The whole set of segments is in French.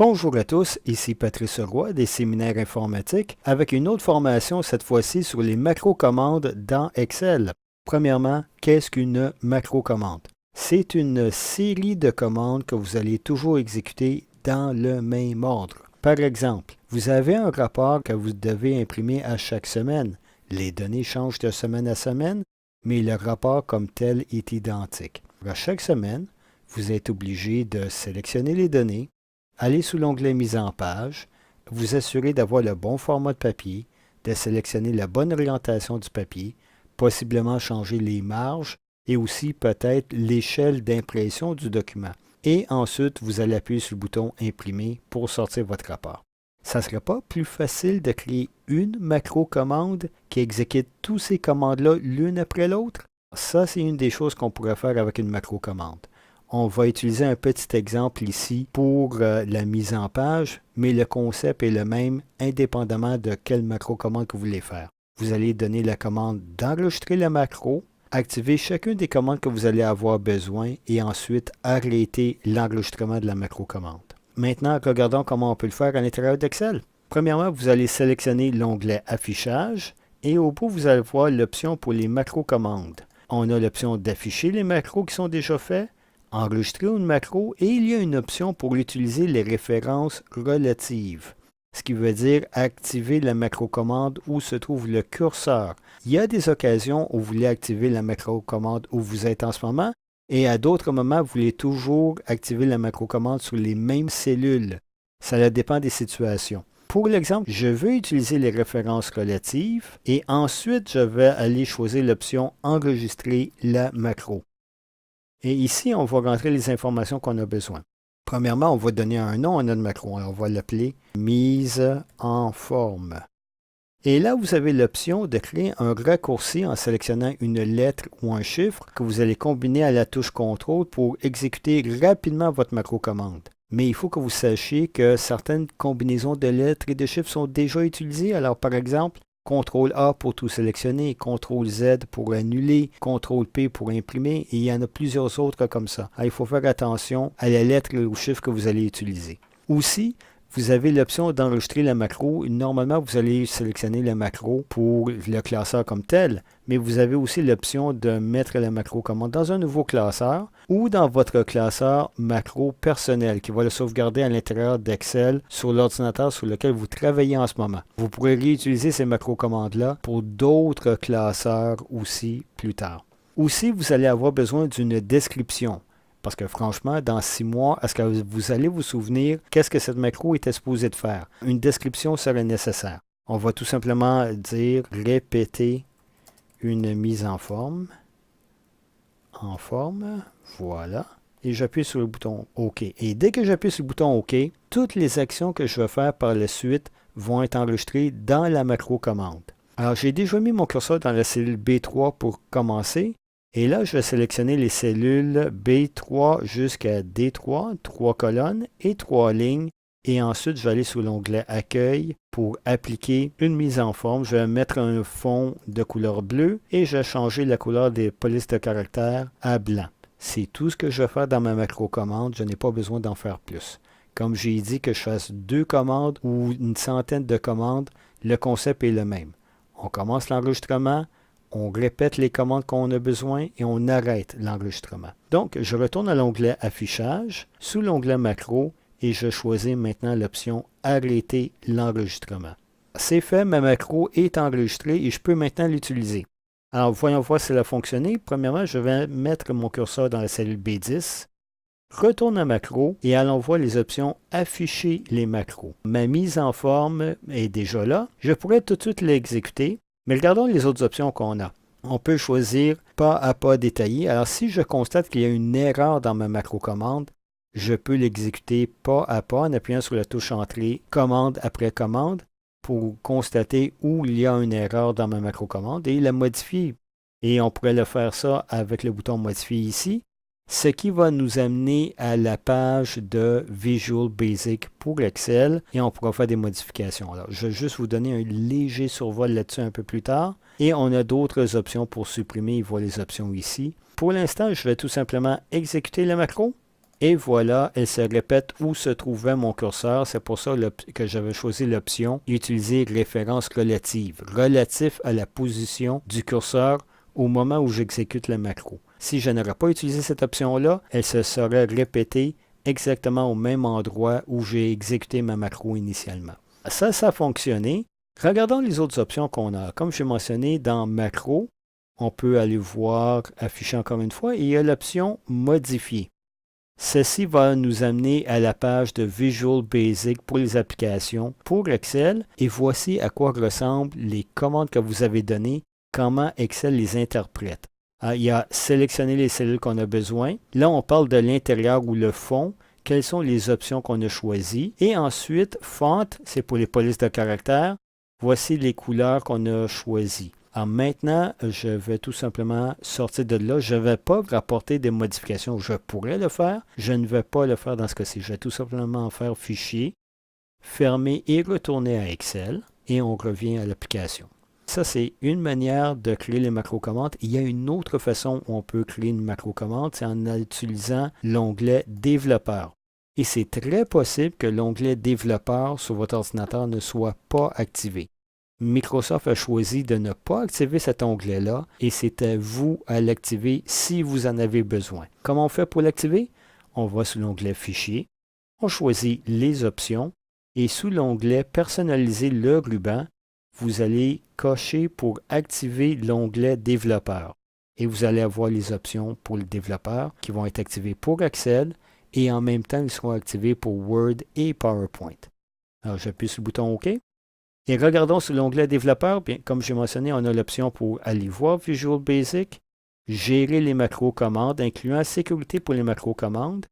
Bonjour à tous, ici Patrice Roy des séminaires informatiques avec une autre formation cette fois-ci sur les macro-commandes dans Excel. Premièrement, qu'est-ce qu'une macro-commande? C'est une série de commandes que vous allez toujours exécuter dans le même ordre. Par exemple, vous avez un rapport que vous devez imprimer à chaque semaine. Les données changent de semaine à semaine, mais le rapport comme tel est identique. À chaque semaine, vous êtes obligé de sélectionner les données, aller sous l'onglet Mise en page, vous assurer d'avoir le bon format de papier, de sélectionner la bonne orientation du papier, possiblement changer les marges et aussi peut-être l'échelle d'impression du document. Et ensuite, vous allez appuyer sur le bouton Imprimer pour sortir votre rapport. Ça ne serait pas plus facile de créer une macro-commande qui exécute toutes ces commandes-là l'une après l'autre? Ça, c'est une des choses qu'on pourrait faire avec une macro-commande. On va utiliser un petit exemple ici pour la mise en page, mais le concept est le même indépendamment de quelle macro-commande que vous voulez faire. Vous allez donner la commande d'enregistrer la macro, activer chacune des commandes que vous allez avoir besoin et ensuite arrêter l'enregistrement de la macro-commande. Maintenant, regardons comment on peut le faire à l'intérieur d'Excel. Premièrement, vous allez sélectionner l'onglet Affichage et au bout, vous allez voir l'option pour les macro-commandes. On a l'option d'afficher les macros qui sont déjà faits, enregistrer une macro et il y a une option pour utiliser les références relatives, ce qui veut dire activer la macro-commande où se trouve le curseur. Il y a des occasions où vous voulez activer la macro-commande où vous êtes en ce moment et à d'autres moments, vous voulez toujours activer la macro-commande sur les mêmes cellules. Ça dépend des situations. Pour l'exemple, je veux utiliser les références relatives et ensuite, je vais aller choisir l'option enregistrer la macro. Et ici, on va rentrer les informations qu'on a besoin. Premièrement, on va donner un nom à notre macro. Alors, on va l'appeler mise en forme. Et là, vous avez l'option de créer un raccourci en sélectionnant une lettre ou un chiffre que vous allez combiner à la touche CTRL pour exécuter rapidement votre macro-commande. Mais il faut que vous sachiez que certaines combinaisons de lettres et de chiffres sont déjà utilisées. Alors, par exemple, CTRL-A pour tout sélectionner, CTRL-Z pour annuler, CTRL-P pour imprimer, et il y en a plusieurs autres comme ça. Alors, il faut faire attention à la lettre ou au chiffre que vous allez utiliser. Aussi, vous avez l'option d'enregistrer la macro. Normalement, vous allez sélectionner la macro pour le classeur comme tel, mais vous avez aussi l'option de mettre la macro-commande dans un nouveau classeur ou dans votre classeur macro personnel qui va le sauvegarder à l'intérieur d'Excel sur l'ordinateur sur lequel vous travaillez en ce moment. Vous pourrez réutiliser ces macro-commandes-là pour d'autres classeurs aussi plus tard. Aussi, vous allez avoir besoin d'une description. Parce que franchement, dans 6 mois, est-ce que vous allez vous souvenir qu'est-ce que cette macro était supposée de faire? Une description serait nécessaire. On va tout simplement dire répéter une mise en forme. En forme, voilà. Et j'appuie sur le bouton OK. Et dès que j'appuie sur le bouton OK, toutes les actions que je vais faire par la suite vont être enregistrées dans la macro-commande. Alors, j'ai déjà mis mon curseur dans la cellule B3 pour commencer. Et là, je vais sélectionner les cellules B3 jusqu'à D3, 3 colonnes et 3 lignes. Et ensuite, je vais aller sur l'onglet Accueil pour appliquer une mise en forme. Je vais mettre un fond de couleur bleue et je vais changer la couleur des polices de caractère à blanc. C'est tout ce que je vais faire dans ma macro-commande. Je n'ai pas besoin d'en faire plus. Comme j'ai dit que je fasse 2 commandes ou une centaine de commandes, le concept est le même. On commence l'enregistrement. On répète les commandes qu'on a besoin et on arrête l'enregistrement. Donc, je retourne à l'onglet Affichage, sous l'onglet Macro, et je choisis maintenant l'option Arrêter l'enregistrement. C'est fait, ma macro est enregistrée et je peux maintenant l'utiliser. Alors, voyons voir si ça a fonctionné. Premièrement, je vais mettre mon curseur dans la cellule B10. Retourne à macro et allons voir les options Afficher les macros. Ma mise en forme est déjà là. Je pourrais tout de suite l'exécuter. Mais regardons les autres options qu'on a. On peut choisir pas à pas détaillé. Alors, si je constate qu'il y a une erreur dans ma macro-commande, je peux l'exécuter pas à pas en appuyant sur la touche Entrée, commande après commande, pour constater où il y a une erreur dans ma macro-commande et la modifier. Et on pourrait le faire ça avec le bouton Modifier ici, ce qui va nous amener à la page de Visual Basic pour Excel et on pourra faire des modifications. Alors, je vais juste vous donner un léger survol là-dessus un peu plus tard et on a d'autres options pour supprimer. Il voit les options ici. Pour l'instant, je vais tout simplement exécuter la macro Et voilà, elle se répète où se trouvait mon curseur. C'est pour ça que j'avais choisi l'option utiliser référence relative, relatif à la position du curseur au moment où j'exécute le macro. Si je n'aurais pas utilisé cette option-là, elle se serait répétée exactement au même endroit où j'ai exécuté ma macro initialement. Ça a fonctionné. Regardons les autres options qu'on a. Comme j'ai mentionné, dans macro, on peut aller voir afficher encore une fois et il y a l'option modifier. Ceci va nous amener à la page de Visual Basic pour les applications pour Excel et voici à quoi ressemblent les commandes que vous avez données, comment Excel les interprète. Il y a sélectionner les cellules qu'on a besoin. Là, on parle de l'intérieur ou le fond. Quelles sont les options qu'on a choisies. Et ensuite, font, c'est pour les polices de caractères. Voici les couleurs qu'on a choisies. Alors maintenant, je vais tout simplement sortir de là. Je ne vais pas rapporter des modifications. Je pourrais le faire. Je ne vais pas le faire dans ce cas-ci. Je vais tout simplement faire Fichier, fermer et retourner à Excel. Et on revient à l'application. Ça, c'est une manière de créer les macro-commandes. Il y a une autre façon où on peut créer une macro-commande, c'est en utilisant l'onglet Développeur. Et c'est très possible que l'onglet Développeur sur votre ordinateur ne soit pas activé. Microsoft a choisi de ne pas activer cet onglet-là et c'est à vous à l'activer si vous en avez besoin. Comment on fait pour l'activer? On va sous l'onglet Fichier, on choisit les options et sous l'onglet Personnaliser le ruban, vous allez cocher pour activer l'onglet Développeur. Et vous allez avoir les options pour le développeur qui vont être activées pour Excel et en même temps, ils seront activés pour Word et PowerPoint. Alors, j'appuie sur le bouton OK. Et regardons sur l'onglet Développeur. Bien, comme j'ai mentionné, on a l'option pour aller voir Visual Basic, gérer les macro-commandes, incluant sécurité pour les macro-commandes.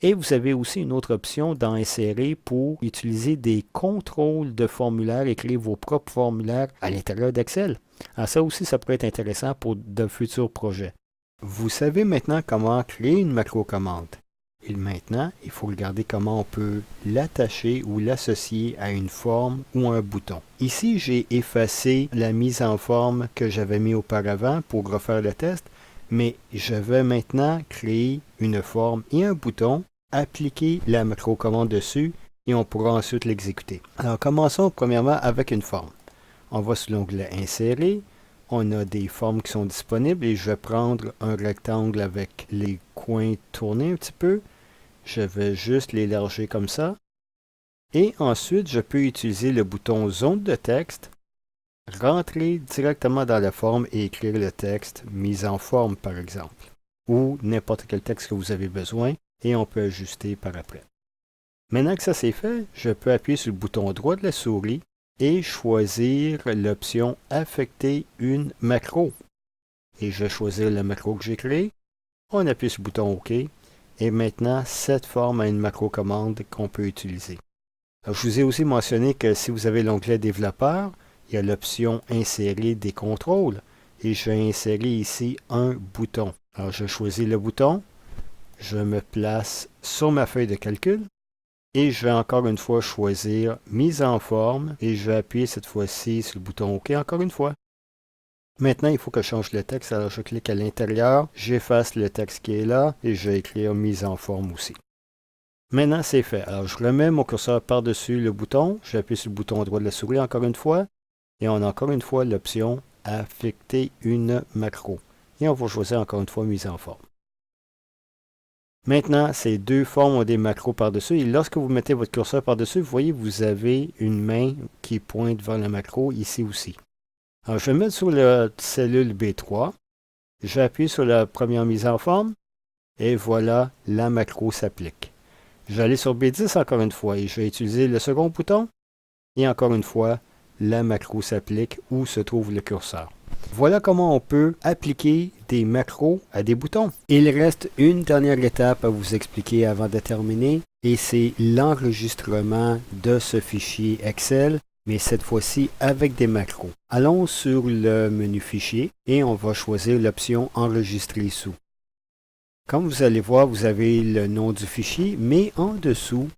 Et vous avez aussi une autre option dans Insérer pour utiliser des contrôles de formulaires et créer vos propres formulaires à l'intérieur d'Excel. Alors ça aussi, ça pourrait être intéressant pour de futurs projets. Vous savez maintenant comment créer une macro-commande. Et maintenant, il faut regarder comment on peut l'attacher ou l'associer à une forme ou un bouton. Ici, j'ai effacé la mise en forme que j'avais mis auparavant pour refaire le test, mais je vais maintenant créer une forme et un bouton, appliquer la macro-commande dessus et on pourra ensuite l'exécuter. Alors, commençons premièrement avec une forme. On va sur l'onglet Insérer. On a des formes qui sont disponibles et je vais prendre un rectangle avec les coins tournés un petit peu. Je vais juste l'élargir comme ça. Et ensuite, je peux utiliser le bouton Zone de texte, rentrer directement dans la forme et écrire le texte mise en forme, par exemple, ou n'importe quel texte que vous avez besoin, et on peut ajuster par après. Maintenant que ça c'est fait, je peux appuyer sur le bouton droit de la souris et choisir l'option Affecter une macro. Et je vais choisir la macro que j'ai créée. On appuie sur le bouton OK. Et maintenant, cette forme a une macro-commande qu'on peut utiliser. Alors, je vous ai aussi mentionné que si vous avez l'onglet Développeur, il y a l'option Insérer des contrôles. Et je vais insérer ici un bouton. Alors, je choisis le bouton. Je me place sur ma feuille de calcul. Et je vais encore une fois choisir Mise en forme. Et je vais appuyer cette fois-ci sur le bouton OK encore une fois. Maintenant, il faut que je change le texte, alors je clique à l'intérieur, j'efface le texte qui est là et je vais écrire mise en forme aussi. Maintenant, c'est fait. Alors, je remets mon curseur par-dessus le bouton, j'appuie sur le bouton droit de la souris encore une fois et on a encore une fois l'option affecter une macro. Et on va choisir encore une fois mise en forme. Maintenant, ces deux formes ont des macros par-dessus et lorsque vous mettez votre curseur par-dessus, vous voyez, vous avez une main qui pointe vers le macro ici aussi. Alors, je vais mettre sur la cellule B3. Je vais appuyer sur la première mise en forme. Et voilà, la macro s'applique. Je vais aller sur B10 encore une fois et je vais utiliser le second bouton. Et encore une fois, la macro s'applique où se trouve le curseur. Voilà comment on peut appliquer des macros à des boutons. Il reste une dernière étape à vous expliquer avant de terminer. Et c'est l'enregistrement de ce fichier Excel, mais cette fois-ci avec des macros. Allons sur le menu Fichier et on va choisir l'option Enregistrer sous. Comme vous allez voir, vous avez le nom du fichier, mais en dessous,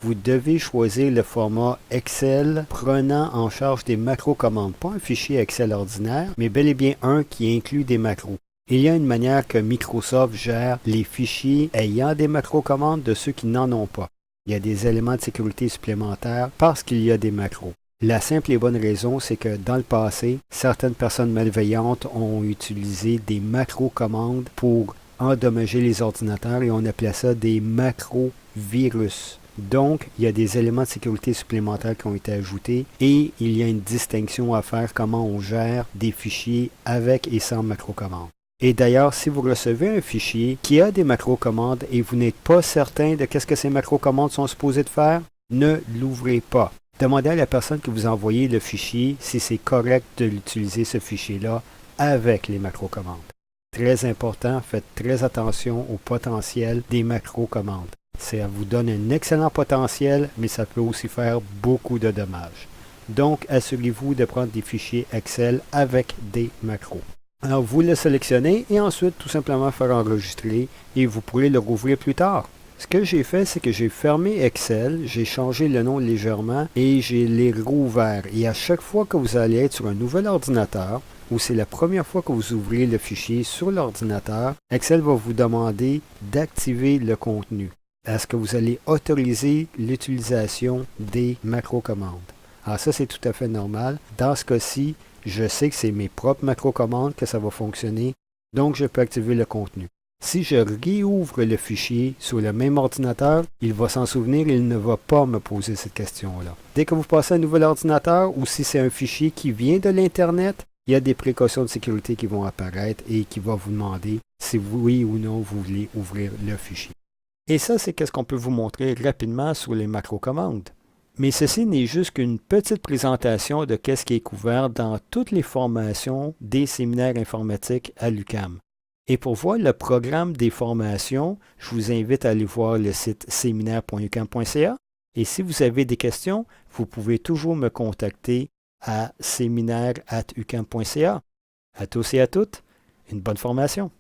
vous devez choisir le format Excel prenant en charge des macro-commandes. Pas un fichier Excel ordinaire, mais bel et bien un qui inclut des macros. Il y a une manière que Microsoft gère les fichiers ayant des macro-commandes de ceux qui n'en ont pas. Il y a des éléments de sécurité supplémentaires parce qu'il y a des macros. La simple et bonne raison, c'est que dans le passé, certaines personnes malveillantes ont utilisé des macro-commandes pour endommager les ordinateurs et on appelait ça des macro-virus. Donc, il y a des éléments de sécurité supplémentaires qui ont été ajoutés et il y a une distinction à faire comment on gère des fichiers avec et sans macro-commandes. Et d'ailleurs, si vous recevez un fichier qui a des macro-commandes et vous n'êtes pas certain de ce que ces macro-commandes sont supposées de faire, ne l'ouvrez pas. Demandez à la personne qui vous a envoyé le fichier si c'est correct de l'utiliser ce fichier-là avec les macro-commandes. Très important, faites très attention au potentiel des macro-commandes. Ça vous donne un excellent potentiel, mais ça peut aussi faire beaucoup de dommages. Donc, assurez-vous de prendre des fichiers Excel avec des macros. Alors, vous le sélectionnez et ensuite, tout simplement faire enregistrer et vous pourrez le rouvrir plus tard. Ce que j'ai fait, c'est que j'ai fermé Excel, j'ai changé le nom légèrement et j'ai les rouvert. Et à chaque fois que vous allez être sur un nouvel ordinateur, ou c'est la première fois que vous ouvrez le fichier sur l'ordinateur, Excel va vous demander d'activer le contenu. Est-ce que vous allez autoriser l'utilisation des macro-commandes? Alors ça, c'est tout à fait normal. Dans ce cas-ci, je sais que c'est mes propres macro-commandes que ça va fonctionner, donc je peux activer le contenu. Si je réouvre le fichier sur le même ordinateur, il va s'en souvenir et il ne va pas me poser cette question-là. Dès que vous passez à un nouvel ordinateur ou si c'est un fichier qui vient de l'Internet, il y a des précautions de sécurité qui vont apparaître et qui vont vous demander si oui ou non vous voulez ouvrir le fichier. Et ça, c'est ce qu'on peut vous montrer rapidement sur les macro-commandes. Mais ceci n'est juste qu'une petite présentation de ce qui est couvert dans toutes les formations des séminaires informatiques à l'UQAM. Et pour voir le programme des formations, je vous invite à aller voir le site séminaire.uqam.ca. Et si vous avez des questions, vous pouvez toujours me contacter à séminaire@uqam.ca. À tous et à toutes, une bonne formation.